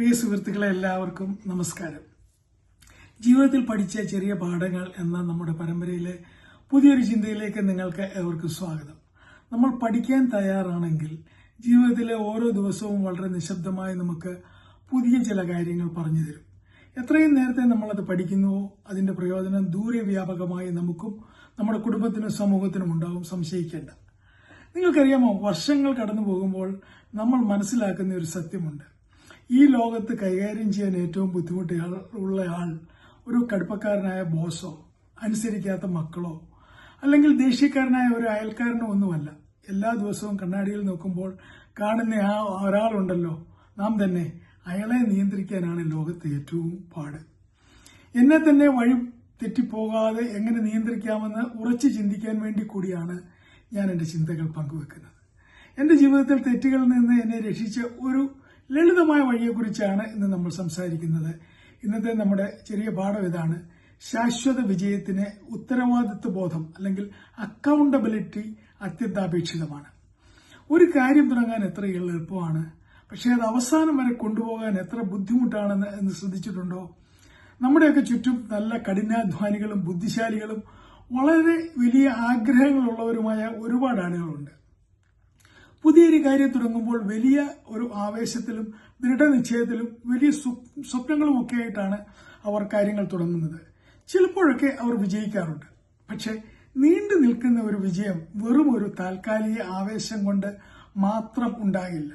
പ്രിയ സുഹൃത്തുക്കളെ എല്ലാവർക്കും നമസ്കാരം. ജീവിതത്തിൽ പഠിച്ച ചെറിയ പാഠങ്ങൾ എന്ന നമ്മുടെ പരമ്പരയിലെ പുതിയൊരു ചിന്തയിലേക്ക് നിങ്ങൾക്ക് ഏവർക്കും സ്വാഗതം. നമ്മൾ പഠിക്കാൻ തയ്യാറാണെങ്കിൽ ജീവിതത്തിലെ ഓരോ ദിവസവും വളരെ നിശബ്ദമായി നമുക്ക് പുതിയ ചില കാര്യങ്ങൾ പറഞ്ഞു തരും. എത്രയും നേരത്തെ നമ്മളത് പഠിക്കുന്നുവോ അതിന്റെ പ്രയോജനം ദൂരവ്യാപകമായി നമുക്കും നമ്മുടെ കുടുംബത്തിനും സമൂഹത്തിനും ഉണ്ടാവും, സംശയിക്കേണ്ട. നിങ്ങൾക്കറിയാമോ, വർഷങ്ങൾ കടന്നു പോകുമ്പോൾ നമ്മൾ മനസ്സിലാക്കുന്ന ഒരു സത്യമുണ്ട്. ഈ ലോകത്ത് കൈകാര്യം ചെയ്യാൻ ഏറ്റവും ബുദ്ധിമുട്ടുള്ള ആൾ ഒരു കടുപ്പക്കാരനായ ബോസോ അനുസരിക്കാത്ത മക്കളോ അല്ലെങ്കിൽ ദേഷ്യക്കാരനായ ഒരു അയൽക്കാരനോ ഒന്നുമല്ല. എല്ലാ ദിവസവും കണ്ണാടിയിൽ നോക്കുമ്പോൾ കാണുന്ന ആ ഒരാളുണ്ടല്ലോ, നാം തന്നെ, അയാളെ നിയന്ത്രിക്കാനാണ് ലോകത്ത് ഏറ്റവും പാട്. എന്നെ തന്നെ വഴി തെറ്റിപ്പോകാതെ എങ്ങനെ നിയന്ത്രിക്കാമെന്ന് ഉറച്ചു ചിന്തിക്കാൻ വേണ്ടി കൂടിയാണ് ഞാൻ എന്റെ ചിന്തകൾ പങ്കുവെക്കുന്നത്. എന്റെ ജീവിതത്തിൽ തെറ്റുകളിൽ നിന്ന് എന്നെ രക്ഷിച്ച ഒരു ലളിതമായ വഴിയെക്കുറിച്ചാണ് ഇന്ന് നമ്മൾ സംസാരിക്കുന്നത്. ഇന്നത്തെ നമ്മുടെ ചെറിയ പാഠം ഇതാണ്: ശാശ്വത വിജയത്തിന് ഉത്തരവാദിത്വ ബോധം അല്ലെങ്കിൽ അക്കൗണ്ടബിലിറ്റി അത്യന്താപേക്ഷിതമാണ്. ഒരു കാര്യം തുടങ്ങാൻ എത്ര എളുപ്പമാണ്, പക്ഷേ അത് അവസാനം വരെ കൊണ്ടുപോകാൻ എത്ര ബുദ്ധിമുട്ടാണെന്ന് ശ്രദ്ധിച്ചിട്ടുണ്ടോ? നമ്മുടെയൊക്കെ ചുറ്റും നല്ല കഠിനാധ്വാനികളും ബുദ്ധിശാലികളും വളരെ വലിയ ആഗ്രഹങ്ങളുള്ളവരുമായ ഒരുപാട് ആളുകളുണ്ട്. പുതിയൊരു കാര്യം തുടങ്ങുമ്പോൾ വലിയ ഒരു ആവേശത്തിലും ദൃഢനിശ്ചയത്തിലും വലിയ സ്വപ്നങ്ങളും ഒക്കെ ആയിട്ടാണ് അവർ കാര്യങ്ങൾ തുടങ്ങുന്നത്. ചിലപ്പോഴൊക്കെ അവർ വിജയിക്കാറുണ്ട്. പക്ഷെ നീണ്ടു നിൽക്കുന്ന ഒരു വിജയം വെറും ഒരു താൽക്കാലിക ആവേശം കൊണ്ട് മാത്രം ഉണ്ടാകില്ല.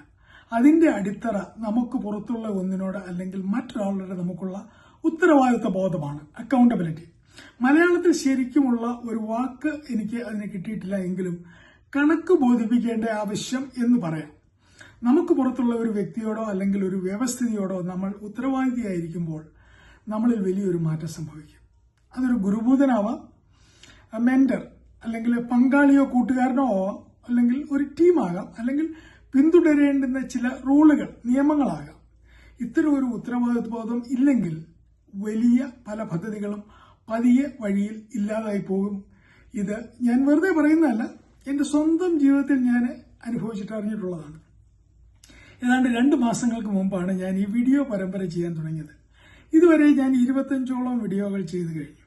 അതിന്റെ അടിത്തറ നമുക്ക് പുറത്തുള്ള ഒന്നിനോട് അല്ലെങ്കിൽ മറ്റൊരാളുടെ നമുക്കുള്ള ഉത്തരവാദിത്വ ബോധമാണ്, അക്കൗണ്ടബിലിറ്റി. മലയാളത്തിൽ ശരിക്കുമുള്ള ഒരു വാക്ക് എനിക്ക് അതിന് കിട്ടിയിട്ടില്ല, എങ്കിലും കണക്ക് ബോധിപ്പിക്കേണ്ട ആവശ്യം എന്ന് പറയാം. നമുക്ക് പുറത്തുള്ള ഒരു വ്യക്തിയോടോ അല്ലെങ്കിൽ ഒരു വ്യവസ്ഥിതിയോടോ നമ്മൾ ഉത്തരവാദിയായിരിക്കുമ്പോൾ നമ്മളിൽ വലിയൊരു മാറ്റം സംഭവിക്കും. അതൊരു ഗുരുഭൂതനാവാം, മെന്റർ അല്ലെങ്കിൽ പങ്കാളിയോ കൂട്ടുകാരനോ ആവാം, അല്ലെങ്കിൽ ഒരു ടീമാകാം, അല്ലെങ്കിൽ പിന്തുടരേണ്ടുന്ന ചില റൂളുകൾ, നിയമങ്ങളാകാം. ഇത്തരം ഒരു ഉത്തരവാദിത്വ ബോധം ഇല്ലെങ്കിൽ വലിയ പല പദ്ധതികളും പതിയെ വഴിയിൽ ഇല്ലാതായി പോകും. ഇത് ഞാൻ വെറുതെ പറയുന്നതല്ല, എന്റെ സ്വന്തം ജീവിതത്തിൽ ഞാൻ അനുഭവിച്ചിട്ട് അറിഞ്ഞിട്ടുള്ളതാണ്. ഏതാണ്ട് 2 മാസങ്ങൾക്ക് മുമ്പാണ് ഞാൻ ഈ വീഡിയോ പരമ്പര ചെയ്യാൻ തുടങ്ങിയത്. ഇതുവരെ ഞാൻ 25ഓളം വീഡിയോകൾ ചെയ്തു കഴിഞ്ഞു.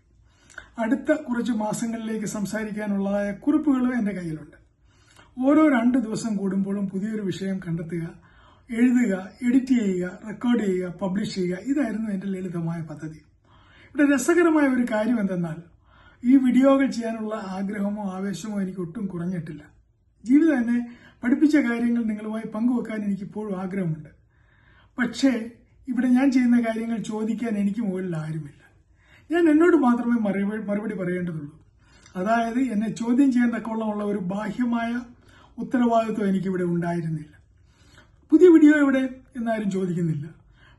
അടുത്ത കുറച്ച് മാസങ്ങളിലേക്ക് സംസാരിക്കാനുള്ളതായ കുറിപ്പുകളും എന്റെ കയ്യിലുണ്ട്. ഓരോ 2 ദിവസം കൂടുമ്പോഴും പുതിയൊരു വിഷയം കണ്ടെത്തുക, എഴുതുക, എഡിറ്റ് ചെയ്യുക, റെക്കോർഡ് ചെയ്യുക, പബ്ലിഷ് ചെയ്യുക. ഇതായിരുന്നു എന്റെ ലളിതമായ പദ്ധതി. ഇവിടെ രസകരമായ ഒരു കാര്യം എന്തെന്നാൽ, ഈ വീഡിയോകൾ ചെയ്യാനുള്ള ആഗ്രഹമോ ആവേശമോ എനിക്ക് ഒട്ടും കുറഞ്ഞിട്ടില്ല. ജീവിതം എന്നെ പഠിപ്പിച്ച കാര്യങ്ങൾ നിങ്ങളുമായി പങ്കുവെക്കാൻ എനിക്കിപ്പോഴും ആഗ്രഹമുണ്ട്. പക്ഷേ ഇവിടെ ഞാൻ ചെയ്യുന്ന കാര്യങ്ങൾ ചോദിക്കാൻ എനിക്ക് മുകളിൽ ആരുമില്ല. ഞാൻ എന്നോട് മാത്രമേ മറുപടി പറയേണ്ടതുള്ളൂ. അതായത് എന്നെ ചോദ്യം ചെയ്യാൻ തക്കവണ്ണമുള്ള ഒരു ബാഹ്യമായ ഉത്തരവാദിത്വം എനിക്കിവിടെ ഉണ്ടായിരുന്നില്ല. പുതിയ വീഡിയോ എവിടെ എന്നാരും ചോദിക്കുന്നില്ല.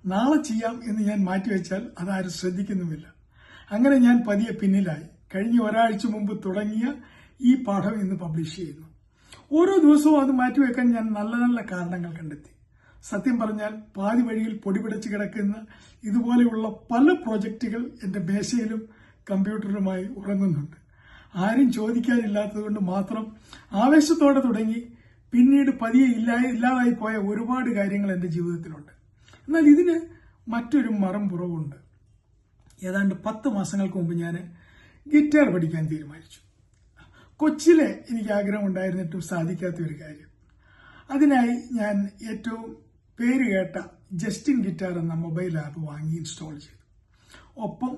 നാളെ ചെയ്യാം എന്ന് ഞാൻ മാറ്റിവെച്ചാൽ അതാരും ശ്രദ്ധിക്കുന്നുമില്ല. അങ്ങനെ ഞാൻ പതിയെ പിന്നിലായി. കഴിഞ്ഞ ഒരാഴ്ച മുമ്പ് തുടങ്ങിയ ഈ പാഠം ഇന്ന് പബ്ലിഷ് ചെയ്യുന്നു. ഓരോ ദിവസവും അത് മാറ്റിവെക്കാൻ ഞാൻ നല്ല നല്ല കാരണങ്ങൾ കണ്ടെത്തി. സത്യം പറഞ്ഞാൽ പാതി വഴിയിൽ പൊടിപിടിച്ച് കിടക്കുന്ന ഇതുപോലെയുള്ള പല പ്രോജക്റ്റുകൾ എന്റെ മേശയിലും കമ്പ്യൂട്ടറിലുമായി ഉറങ്ങുന്നുണ്ട്. ആരും ചോദിക്കാനില്ലാത്തതുകൊണ്ട് മാത്രം ആവേശത്തോടെ തുടങ്ങി പിന്നീട് പതിയെ ഇല്ലാതായി പോയ ഒരുപാട് കാര്യങ്ങൾ എന്റെ ജീവിതത്തിലുണ്ട്. എന്നാൽ ഇതിന് മറ്റൊരു മറംപുറവുണ്ട്. ഏതാണ്ട് 10 മാസങ്ങൾക്ക് മുമ്പ് ഞാൻ ഗിറ്റാർ പഠിക്കാൻ തീരുമാനിച്ചു. കൊച്ചിയിലെ എനിക്ക് ആഗ്രഹം ഉണ്ടായിരുന്നിട്ടും സാധിക്കാത്ത ഒരു കാര്യം. അതിനായി ഞാൻ ഏറ്റവും പേര് കേട്ട ജസ്റ്റിൻ ഗിറ്റാർ എന്ന മൊബൈൽ ആപ്പ് വാങ്ങി ഇൻസ്റ്റാൾ ചെയ്തു. ഒപ്പം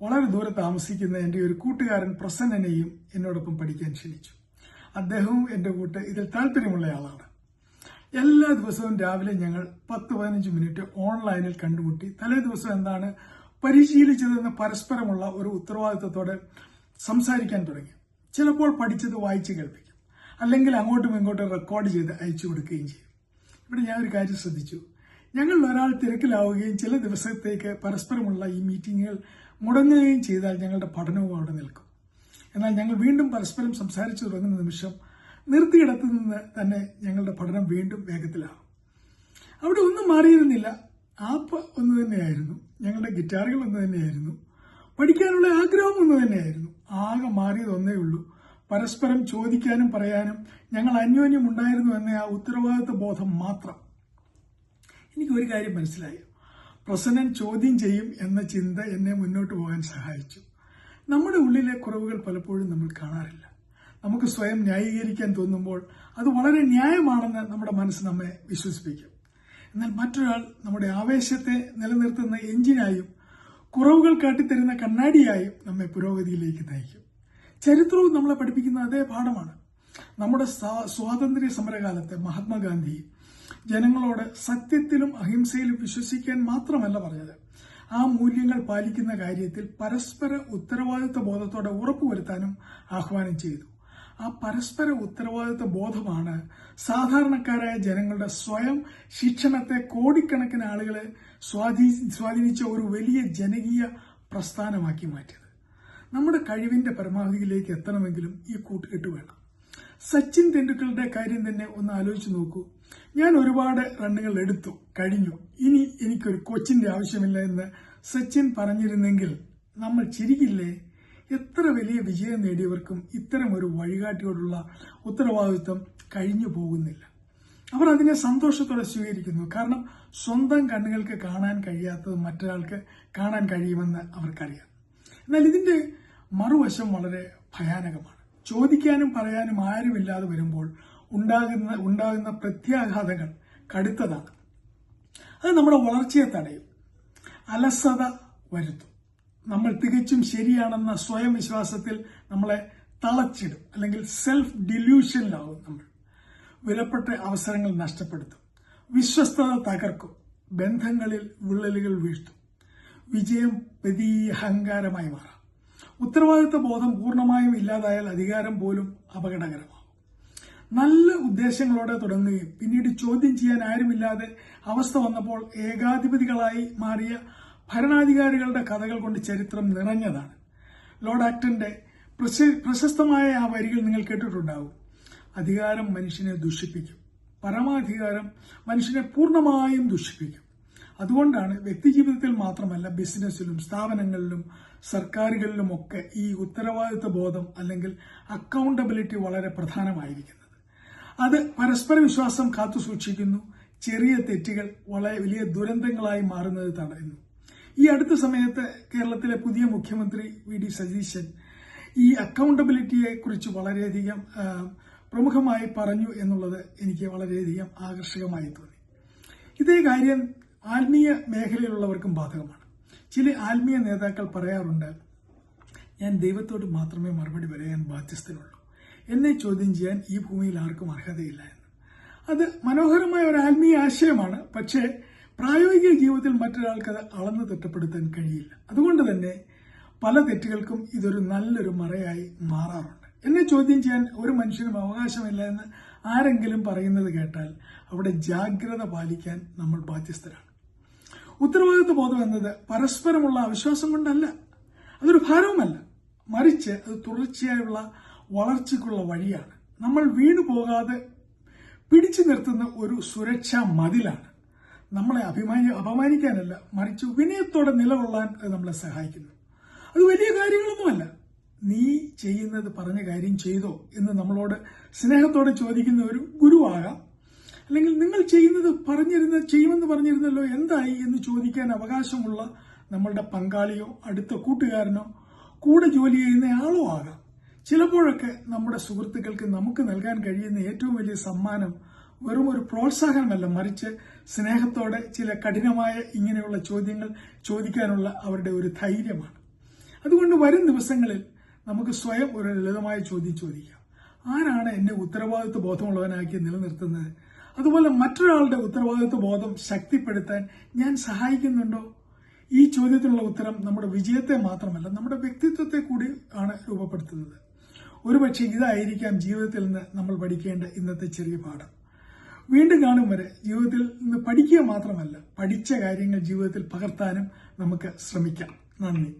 വളരെ ദൂരെ താമസിക്കുന്ന എന്റെ ഒരു കൂട്ടുകാരൻ പ്രസന്നനെയും എന്നോടൊപ്പം പഠിക്കാൻ ക്ഷണിച്ചു. അദ്ദേഹവും എന്റെ കൂട്ട് ഇതിൽ താല്പര്യമുള്ള ആളാണ്. എല്ലാ ദിവസവും രാവിലെ ഞങ്ങൾ 10-15 മിനിറ്റ് ഓൺലൈനിൽ കണ്ടുമുട്ടി തലേ ദിവസം എന്താണ് പരിശീലിച്ചതെന്ന് പരസ്പരമുള്ള ഒരു ഉത്തരവാദിത്വത്തോടെ സംസാരിക്കാൻ തുടങ്ങി. ചിലപ്പോൾ പഠിച്ചത് വായിച്ച് കേൾപ്പിക്കും, അല്ലെങ്കിൽ അങ്ങോട്ടും ഇങ്ങോട്ടും റെക്കോർഡ് ചെയ്ത് അയച്ചു കൊടുക്കുകയും ചെയ്യും. ഇവിടെ ഞാൻ ഒരു കാര്യം ശ്രദ്ധിച്ചു. ഞങ്ങൾ ഒരാൾ തിരക്കിലാവുകയും ചില ദിവസത്തേക്ക് പരസ്പരമുള്ള ഈ മീറ്റിങ്ങുകൾ മുടങ്ങുകയും ചെയ്താൽ ഞങ്ങളുടെ പഠനവും അവിടെ നിൽക്കും. എന്നാൽ ഞങ്ങൾ വീണ്ടും പരസ്പരം സംസാരിച്ചു തുടങ്ങുന്ന നിമിഷം നിർത്തിയിടത്തു നിന്ന് തന്നെ ഞങ്ങളുടെ പഠനം വീണ്ടും വേഗത്തിലാകും. അവിടെ ഒന്നും മാറിയിരുന്നില്ല. ആപ്പ് ഒന്ന് തന്നെയായിരുന്നു, ഞങ്ങളുടെ ഗിറ്റാറുകൾ ഒന്ന് തന്നെയായിരുന്നു, പഠിക്കാനുള്ള ആഗ്രഹം ഒന്ന് തന്നെയായിരുന്നു. ആകെ മാറിയത് ഒന്നേ ഉള്ളൂ: പരസ്പരം ചോദിക്കാനും പറയാനും ഞങ്ങൾ അന്യോന്യം ഉണ്ടായിരുന്നു എന്ന ആ ഉത്തരവാദിത്വ ബോധം മാത്രം. എനിക്ക് ഒരു കാര്യം മനസ്സിലായി: പ്രസന്നൻ ചോദ്യം ചെയ്യും എന്ന ചിന്ത എന്നെ മുന്നോട്ട് പോകാൻ സഹായിച്ചു. നമ്മുടെ ഉള്ളിലെ കുറവുകൾ പലപ്പോഴും നമ്മൾ കാണാറില്ല. നമുക്ക് സ്വയം ന്യായീകരിക്കാൻ തോന്നുമ്പോൾ അത് വളരെ ന്യായമാണെന്ന് നമ്മുടെ മനസ്സ് നമ്മെ വിശ്വസിപ്പിക്കും. എന്നാൽ മറ്റൊരാൾ നമ്മുടെ ആവേശത്തെ നിലനിർത്തുന്ന എഞ്ചിനായും കുറവുകൾ കാട്ടിത്തരുന്ന കണ്ണാടിയായും നമ്മെ പുരോഗതിയിലേക്ക് നയിക്കും. ചരിത്രവും നമ്മളെ പഠിപ്പിക്കുന്ന അതേ പാഠമാണ്. നമ്മുടെ സ്വാതന്ത്ര്യ സമരകാലത്ത് മഹാത്മാഗാന്ധി ജനങ്ങളോട് സത്യത്തിലും അഹിംസയിലും വിശ്വസിക്കാൻ മാത്രമല്ല പറഞ്ഞത്, ആ മൂല്യങ്ങൾ പാലിക്കുന്ന കാര്യത്തിൽ പരസ്പര ഉത്തരവാദിത്വ ബോധത്തോടെ ഉറപ്പുവരുത്താനും ആഹ്വാനം ചെയ്തു. ആ പരസ്പര ഉത്തരവാദിത്വ ബോധമാണ് സാധാരണക്കാരായ ജനങ്ങളുടെ സ്വയം ശിക്ഷണത്തെ കോടിക്കണക്കിന് ആളുകളെ സ്വാധീനിച്ച ഒരു വലിയ ജനകീയ പ്രസ്ഥാനമാക്കി മാറ്റിയത്. നമ്മുടെ കഴിവിന്റെ പരമാവധിയിലേക്ക് എത്തണമെങ്കിലും ഈ കൂട്ടുകെട്ട് വേണം. സച്ചിൻ തെണ്ടുൽക്കറുടെ കാര്യം തന്നെ ഒന്ന് ആലോചിച്ച് നോക്കൂ. ഞാൻ ഒരുപാട് റണ്ണുകൾ എടുത്തു കഴിഞ്ഞു, ഇനി എനിക്കൊരു കോച്ചിന്റെ ആവശ്യമില്ല എന്ന് സച്ചിൻ പറഞ്ഞിരുന്നെങ്കിൽ നമ്മൾ ചിരിക്കില്ലേ? എത്ര വലിയ വിജയം നേടിയവർക്കും ഇത്തരം ഒരു വഴികാട്ടിയോടുള്ള ഉത്തരവാദിത്വം കഴിഞ്ഞു പോകുന്നില്ല. അവർ അതിനെ സന്തോഷത്തോടെ സ്വീകരിക്കുന്നു. കാരണം സ്വന്തം കണ്ണുകൾക്ക് കാണാൻ കഴിയാത്തത് മറ്റൊരാൾക്ക് കാണാൻ കഴിയുമെന്ന് അവർക്കറിയാം. എന്നാൽ ഇതിന്റെ മറുവശം വളരെ ഭയാനകമാണ്. ചോദിക്കാനും പറയാനും ആരുമില്ലാതെ വരുമ്പോൾ ഉണ്ടാകുന്ന പ്രത്യാഘാതങ്ങൾ കടുത്തതാണ്. അത് നമ്മുടെ വളർച്ചയെ തടയും, അലസത വരുത്തും. നമ്മൾ തികച്ചും ശരിയാണെന്ന സ്വയം വിശ്വാസത്തിൽ നമ്മളെ തളച്ചിടും, അല്ലെങ്കിൽ സെൽഫ് ഡിലൂഷനിലാവും. നമ്മൾ വിലപ്പെട്ട അവസരങ്ങൾ നഷ്ടപ്പെടുത്തും, വിശ്വസ്തത തകർക്കും, ബന്ധങ്ങളിൽ വിള്ളലുകൾ വീഴ്ത്തും, വിജയം വലിയ അഹങ്കാരമായി മാറാം. ഉത്തരവാദിത്വ ബോധം പൂർണ്ണമായും ഇല്ലാതായാൽ അധികാരം പോലും അപകടകരമാകും. നല്ല ഉദ്ദേശങ്ങളോടെ തുടങ്ങുകയും പിന്നീട് ചോദ്യം ചെയ്യാൻ ആരുമില്ലാതെ അവസ്ഥ വന്നപ്പോൾ ഏകാധിപതികളായി മാറിയ ഭരണാധികാരികളുടെ കഥകൾ കൊണ്ട് ചരിത്രം നിറഞ്ഞതാണ്. ലോർഡ് ആക്ടന്റെ പ്രശസ്തമായ ആ വരികൾ നിങ്ങൾ കേട്ടിട്ടുണ്ടാവും. അധികാരം മനുഷ്യനെ ദുഷിപ്പിക്കും, പരമാധികാരം മനുഷ്യനെ പൂർണ്ണമായും ദുഷിപ്പിക്കും. അതുകൊണ്ടാണ് വ്യക്തിജീവിതത്തിൽ മാത്രമല്ല ബിസിനസ്സിലും സ്ഥാപനങ്ങളിലും സർക്കാരുകളിലുമൊക്കെ ഈ ഉത്തരവാദിത്വ ബോധം അല്ലെങ്കിൽ അക്കൗണ്ടബിലിറ്റി വളരെ പ്രധാനമായിരിക്കുന്നത്. അത് പരസ്പര വിശ്വാസം കാത്തുസൂക്ഷിക്കുന്നു, ചെറിയ തെറ്റുകൾ വളരെ വലിയ ദുരന്തങ്ങളായി മാറുന്നത് തടയുന്നു. ഈ അടുത്ത സമയത്ത് കേരളത്തിലെ പുതിയ മുഖ്യമന്ത്രി വി.ഡി. സതീശൻ ഈ അക്കൗണ്ടബിലിറ്റിയെ കുറിച്ച് വളരെയധികം പ്രമുഖമായി പറഞ്ഞു എന്നുള്ളത് എനിക്ക് വളരെയധികം ആകർഷകമായി തോന്നി. ഇതേ കാര്യം ആത്മീയ മേഖലയിലുള്ളവർക്കും ബാധകമാണ്. ചില ആത്മീയ നേതാക്കൾ പറയാറുണ്ട്, ഞാൻ ദൈവത്തോട് മാത്രമേ മറുപടി പറയാൻ ബാധ്യസ്ഥനുള്ളൂ, എന്നെ ചോദ്യം ചെയ്യാൻ ഈ ഭൂമിയിൽ ആർക്കും അർഹതയില്ല എന്ന്. അത് മനോഹരമായ ഒരു ആത്മീയ ആശയമാണ്. പക്ഷേ പ്രായോഗിക ജീവിതത്തിൽ മറ്റൊരാൾക്ക് അത് അളന്ന് തിട്ടപ്പെടുത്താൻ കഴിയില്ല. അതുകൊണ്ട് തന്നെ പല തെറ്റുകൾക്കും ഇതൊരു നല്ലൊരു മറയായി മാറാറുണ്ട്. എന്നെ ചോദ്യം ചെയ്യാൻ ഒരു മനുഷ്യനും അവകാശമില്ല എന്ന് ആരെങ്കിലും പറയുന്നത് കേട്ടാൽ അവിടെ ജാഗ്രത പാലിക്കാൻ നമ്മൾ ബാധ്യസ്ഥരാണ്. ഉത്തരവാദിത്വ ബോധം എന്നത് പരസ്പരമുള്ള അവിശ്വാസം കൊണ്ടല്ല, അതൊരു ഭാരവുമല്ല, മറിച്ച് അത് തുടർച്ചയായുള്ള വളർച്ചയ്ക്കുള്ള വഴിയാണ്. നമ്മൾ വീണു പോകാതെ പിടിച്ചു നിർത്തുന്ന ഒരു സുരക്ഷാ മതിലാണ്. നമ്മളെ അപമാനിക്കാനല്ല, മറിച്ച് വിനയത്തോടെ നിലകൊള്ളാൻ അത് നമ്മളെ സഹായിക്കുന്നു. അത് വലിയ കാര്യങ്ങളൊന്നുമല്ല. നീ ചെയ്യുന്നത് പറഞ്ഞ കാര്യം ചെയ്തോ എന്ന് നമ്മളോട് സ്നേഹത്തോടെ ചോദിക്കുന്ന ഒരു ഗുരുവാകാം. അല്ലെങ്കിൽ നിങ്ങൾ ചെയ്യുന്നത് ചെയ്യുമെന്ന് പറഞ്ഞിരുന്നല്ലോ, എന്തായി എന്ന് ചോദിക്കാൻ അവകാശമുള്ള നമ്മളുടെ പങ്കാളിയോ അടുത്ത കൂട്ടുകാരനോ കൂടെ ജോലി ചെയ്യുന്ന ആളോ ആകാം. ചിലപ്പോഴൊക്കെ നമ്മുടെ സുഹൃത്തുക്കൾക്ക് നമുക്ക് നൽകാൻ കഴിയുന്ന ഏറ്റവും വലിയ സമ്മാനം വെറും ഒരു പ്രോത്സാഹനമല്ല, മറിച്ച് സ്നേഹത്തോടെ ചില കഠിനമായ ഇങ്ങനെയുള്ള ചോദ്യങ്ങൾ ചോദിക്കാനുള്ള അവരുടെ ഒരു ധൈര്യമാണ്. അതുകൊണ്ട് വരും ദിവസങ്ങളിൽ നമുക്ക് സ്വയം ഒരു ലളിതമായ ചോദ്യം ചോദിക്കാം. ആരാണ് എന്നെ ഉത്തരവാദിത്വ ബോധമുള്ളവനാക്കി നിലനിർത്തുന്നത്? അതുപോലെ മറ്റൊരാളുടെ ഉത്തരവാദിത്വ ബോധം ശക്തിപ്പെടുത്താൻ ഞാൻ സഹായിക്കുന്നുണ്ടോ? ഈ ചോദ്യത്തിനുള്ള ഉത്തരം നമ്മുടെ വിജയത്തെ മാത്രമല്ല, നമ്മുടെ വ്യക്തിത്വത്തെ കൂടി ആണ് രൂപപ്പെടുത്തുന്നത്. ഒരുപക്ഷെ ഇതായിരിക്കാം ജീവിതത്തിൽ നിന്ന് നമ്മൾ പഠിക്കേണ്ട ഇന്നത്തെ ചെറിയ പാഠം. വീണ്ടും കാണും വരെ ജീവിതത്തിൽ നിന്ന് പഠിക്കുക മാത്രമല്ല, പഠിച്ച കാര്യങ്ങൾ ജീവിതത്തിൽ പകർത്താനും നമുക്ക് ശ്രമിക്കാം. നന്ദി.